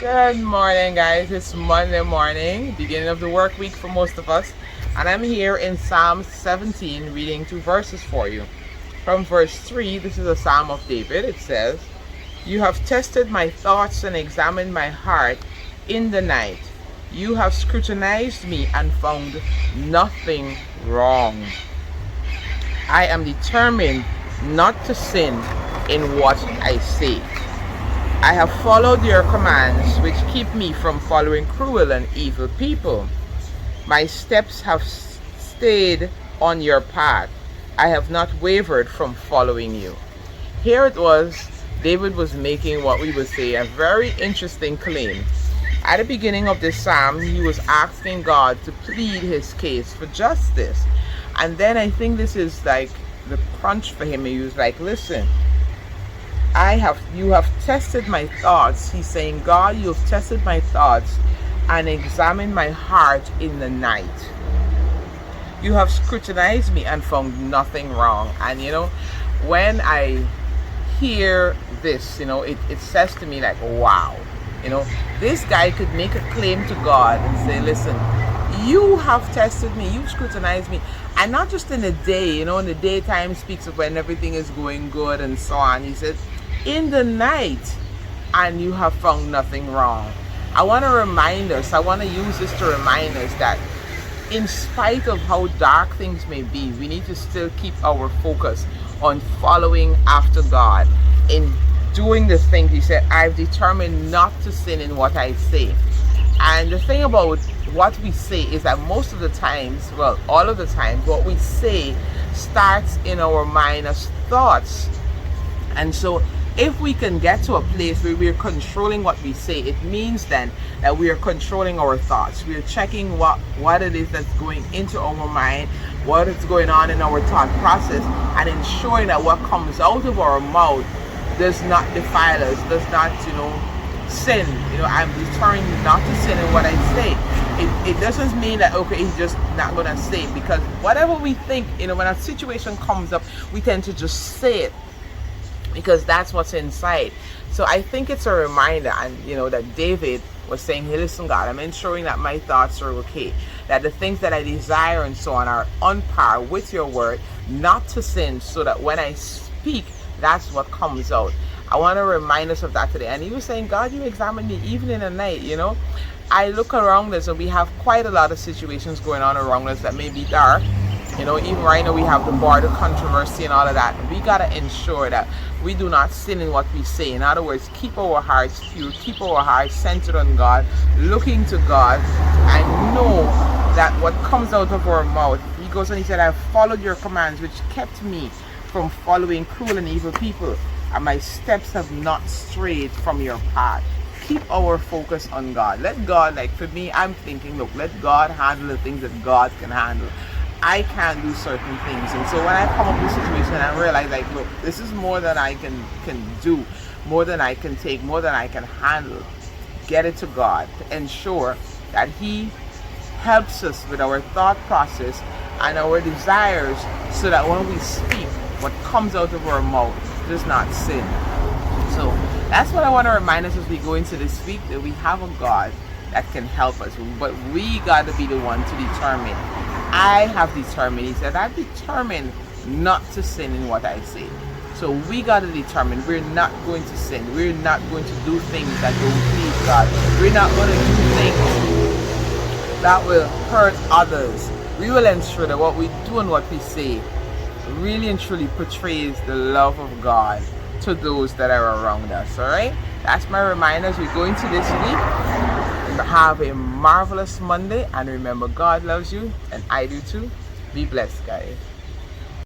Good morning, guys. It's Monday morning, beginning of the work week for most of us. And I'm here in Psalm 17 reading two verses for you. From verse 3, this is a Psalm of David. It says, "You have tested my thoughts and examined my heart in the night. You have scrutinized me and found nothing wrong. I am determined not to sin in what I say. I have followed your commands, which keep me from following cruel and evil people. My steps have stayed on your path. I have not wavered from following you." Here it was, David was making what we would say a very interesting claim. At the beginning of this psalm, he was asking God to plead his case for justice. And then I think this is like the crunch for him. He was like, listen, you have tested my thoughts. He's saying, God, you have tested my thoughts and examined my heart in the night. You have scrutinized me and found nothing wrong. And when I hear this, it says to me like, wow, this guy could make a claim to God and say, listen, you have tested me, you've scrutinized me, and not just in the day, in the daytime speaks of when everything is going good and so on. He said, in the night, and you have found nothing wrong. I want to remind us, I want to use this to remind us that in spite of how dark things may be, we need to still keep our focus on following after God. In doing this thing, he said, I've determined not to sin in what I say. And the thing about what we say is that most of the times, well, all of the times, what we say starts in our mind as thoughts. And so if we can get to a place where we're controlling what we say, it means then that we are controlling our thoughts. We're checking what it is that's going into our mind, what is going on in our thought process, and ensuring that what comes out of our mouth does not defile us, does not, sin. I'm determined not to sin in what I say. It doesn't mean that, okay, he's just not going to say it, because whatever we think, when a situation comes up, we tend to just say it because that's what's inside. So I think it's a reminder, and that David was saying, hey, listen, God, I'm ensuring that my thoughts are okay, that the things that I desire and so on are on par with your word, not to sin, so that when I speak, that's what comes out. I want to remind us of that today. And he was saying, God, you examine me even in the night. I look around us and we have quite a lot of situations going on around us that may be dark. Even right now we have the border controversy and all of that. We got to ensure that we do not sin in what we say. In other words, keep our hearts pure, keep our hearts centered on God, looking to God, and know that what comes out of our mouth, he goes and he said, I've followed your commands, which kept me from following cruel and evil people, and my steps have not strayed from your path. Keep our focus on God. Let God, like for me, I'm thinking, look, let God handle the things that God can handle. I can't do certain things. And so when I come up with a situation, I realize, like, look, this is more than I can do, more than I can take, more than I can handle. Get it to God to ensure that he helps us with our thought process and our desires, so that when we speak, what comes out of our mouth does not sin. So that's what I want to remind us as we go into this week, that we have a God that can help us, but we got to be the one to determine. I have determined, he said, I've determined not to sin in what I say. So we got to determine we're not going to sin. We're not going to do things that don't please God. We're not going to do things that will hurt others. We will ensure that what we do and what we say really and truly portrays the love of God to those that are around us. All right, that's my reminder as we go into this week. Have a marvelous Monday, and remember, God loves you and I do too. Be blessed, guys.